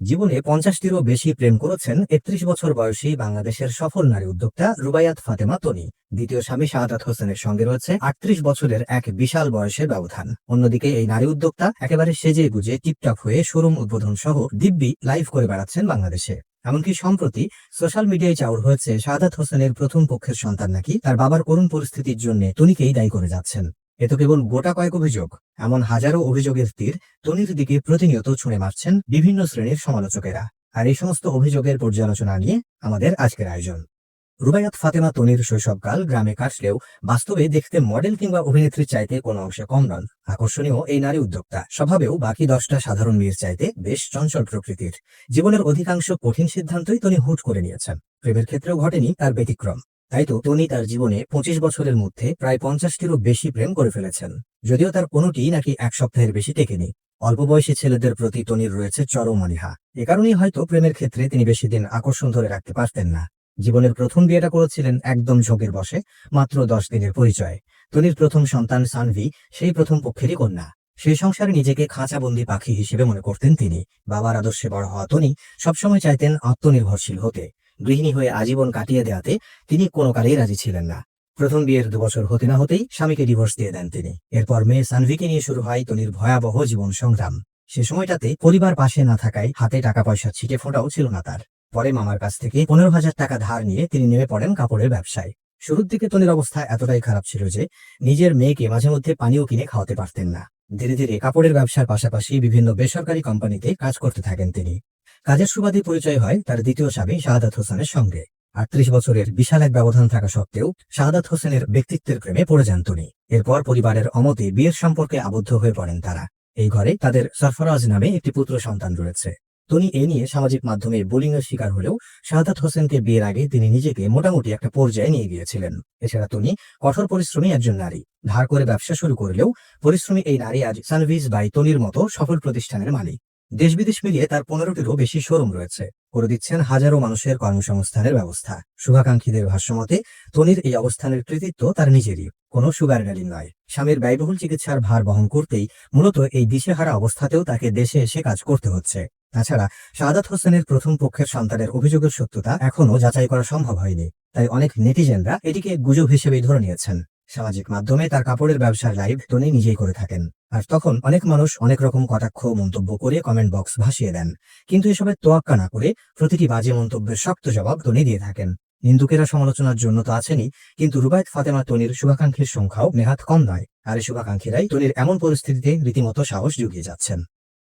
জীবনে 50টিরও বেশি প্রেম করেছেন ৩১ বছর বয়সী বাংলাদেশের সফল নারী উদ্যোক্তা রুবাইয়াত ফাতেমা তনি। দ্বিতীয় স্বামী শাহাদাত হোসেনের সঙ্গে রয়েছে ৩৮ বছরের এক বিশাল বয়সের ব্যবধান। অন্যদিকে এই নারী উদ্যোক্তা একেবারে সেজে গুজে টিপটপ হয়ে শোরুম উদ্বোধন সহ দিব্যি লাইভ করে বেড়াচ্ছেন বাংলাদেশে। এমনকি সম্প্রতি সোশ্যাল মিডিয়ায় চাউর হয়েছে শাহাদাত হোসেনের প্রথম পক্ষের সন্তান নাকি তার বাবার করুণ পরিস্থিতির জন্য তনিকেই দায়ী করে যাচ্ছেন। এ তো কেবল গোটা কয়েক অভিযোগ, এমন হাজারো অভিযোগের তীর তনির দিকে প্রতিনিয়ত ছুঁড়ে মারছেন বিভিন্ন শ্রেণীর সমালোচকেরা। আর এই সমস্ত অভিযোগের পর্যালোচনা নিয়ে আমাদের আজকের আয়োজন। রুবাইয়াত ফাতেমা তনির শৈশবকাল গ্রামে কাটলেও বাস্তবে দেখতে মডেল কিংবা অভিনেত্রীর চাইতে কোনো অংশে কম নন। আকর্ষণীয় এই নারী উদ্যোক্তা স্বভাবেও বাকি 10টা সাধারণ মেয়ের চাইতে বেশ চঞ্চল প্রকৃতির। জীবনের অধিকাংশ কঠিন সিদ্ধান্তই তনি হুট করে নিয়েছেন। প্রেমের ক্ষেত্রেও ঘটেনি তার ব্যতিক্রম। তাই তো তনি তার জীবনে 25 বছরের মধ্যে প্রায় 50টিরও বেশি প্রেম করে ফেলেছেন। যদিও তার কোনোটি নাকি এক সপ্তাহের বেশি টেকেনি। অল্প বয়সী ছেলেদের প্রতি তনির রয়েছে চরম অনীহা। এ কারণেই হয়তো প্রেমের ক্ষেত্রে তিনি বেশি দিন আকর্ষণ ধরে রাখতে পারতেন না। জীবনের প্রথম বিয়েটা করেছিলেন একদম ঝোঁকের বসে, মাত্র 10 দিনের পরিচয়। তনির প্রথম সন্তান সানভি সেই প্রথম পক্ষেরই কন্যা। সেই সংসারে নিজেকে খাঁচাবন্দি পাখি হিসেবে মনে করতেন তিনি। বাবার আদর্শে বড় হওয়া তনি সবসময় চাইতেন আত্মনির্ভরশীল হতে। গৃহিণী হয়ে আজীবন কাটিয়ে দেওয়াতে তিনি কোনো কালেই রাজি ছিলেন না। প্রথম বিয়ের 2 বছর হতে না হতেই স্বামীকে ডিভোর্স দিয়ে দেন তিনি। এরপর মেয়ে সানভিকে নিয়ে শুরু হয় তনির ভয়াবহ জীবন সংগ্রাম। সে সময়টাতে পরিবার পাশে না থাকায় হাতে টাকা পয়সা ছিটে ফোঁটাও ছিল না তার। পরে মামার কাছ থেকে 15,000 টাকা ধার নিয়ে তিনি নেমে পড়েন কাপড়ের ব্যবসায়। শুরুর দিকে তনির অবস্থা এতটাই খারাপ ছিল যে নিজের মেয়েকে মাঝে মধ্যে পানিও কিনে খাওয়াতে পারতেন না। ধীরে ধীরে কাপড়ের ব্যবসার পাশাপাশি বিভিন্ন বেসরকারি কোম্পানিতে কাজ করতে থাকেন তিনি। কাজের সুবাদে পরিচয় হয় তার দ্বিতীয় স্বামী শাহাদাত হোসেনের সঙ্গে। 38 বছরের বিশাল এক ব্যবধান থাকা সত্ত্বেও শাহাদাত হোসেনের ব্যক্তিত্বের প্রেমে পড়ে যান তনি। এরপর পরিবারের অমতে বিয়ের সম্পর্কে আবদ্ধ হয়ে পড়েন তারা। এই ঘরে তাদের সরফরাজ নামে একটি পুত্র সন্তান রয়েছে। তনি এ নিয়ে সামাজিক মাধ্যমে বুলিং এর শিকার হলেও শাহাদাত হোসেনকে বিয়ের আগে তিনি নিজেকে মোটামুটি একটা পর্যায়ে নিয়ে গিয়েছিলেন। এছাড়া তনি কঠোর পরিশ্রমী একজন নারী। ধার করে ব্যবসা শুরু করলেও পরিশ্রমী এই নারী আজ সানভিজ বাই তনির মতো সফল প্রতিষ্ঠানের মালিক। দেশ বিদেশ মিলিয়ে তার 15টিরও বেশি শোরুম রয়েছে। করে দিচ্ছেন হাজারো মানুষের কর্মসংস্থানের ব্যবস্থা। শুভাকাঙ্ক্ষীদের ভাষ্যমতে তনির এই অবস্থানের কৃতিত্ব তার নিজেরই, কোনো সুগার ড্যাডি নয়। স্বামীর ব্যয়বহুল চিকিৎসার ভার বহন করতেই মূলত এই দিশেহারা অবস্থাতেও তাকে দেশে এসে কাজ করতে হচ্ছে। তাছাড়া শাহাদাত হোসেনের প্রথম পক্ষের সন্তানের অভিযোগের সত্যতা এখনো যাচাই করা সম্ভব হয়নি। তাই অনেক নেটিজেনরা এটিকে গুজব হিসেবেই ধরে নিয়েছেন। সামাজিক মাধ্যমে তার কাপড়ের ব্যবসার লাইভ তনি নিজেই করে থাকেন। আর তখন অনেক মানুষ অনেক রকম কটাক্ষ মন্তব্য করে কমেন্ট বক্স ভাসিয়ে দেন। কিন্তু এসবের তোয়াক্কা না করে প্রতিটি বাজে মন্তব্যের শক্ত জবাব তনি দিয়ে থাকেন। নিন্দুকেরা সমালোচনার জন্য তো আছেনই, কিন্তু রুবাইয়াত ফাতেমা তনির শুভাকাঙ্ক্ষীর সংখ্যাও নেহাত কম নয়। আর এই শুভাকাঙ্ক্ষীরাই তনির এমন পরিস্থিতিতে রীতিমতো সাহস জুগিয়ে যাচ্ছেন।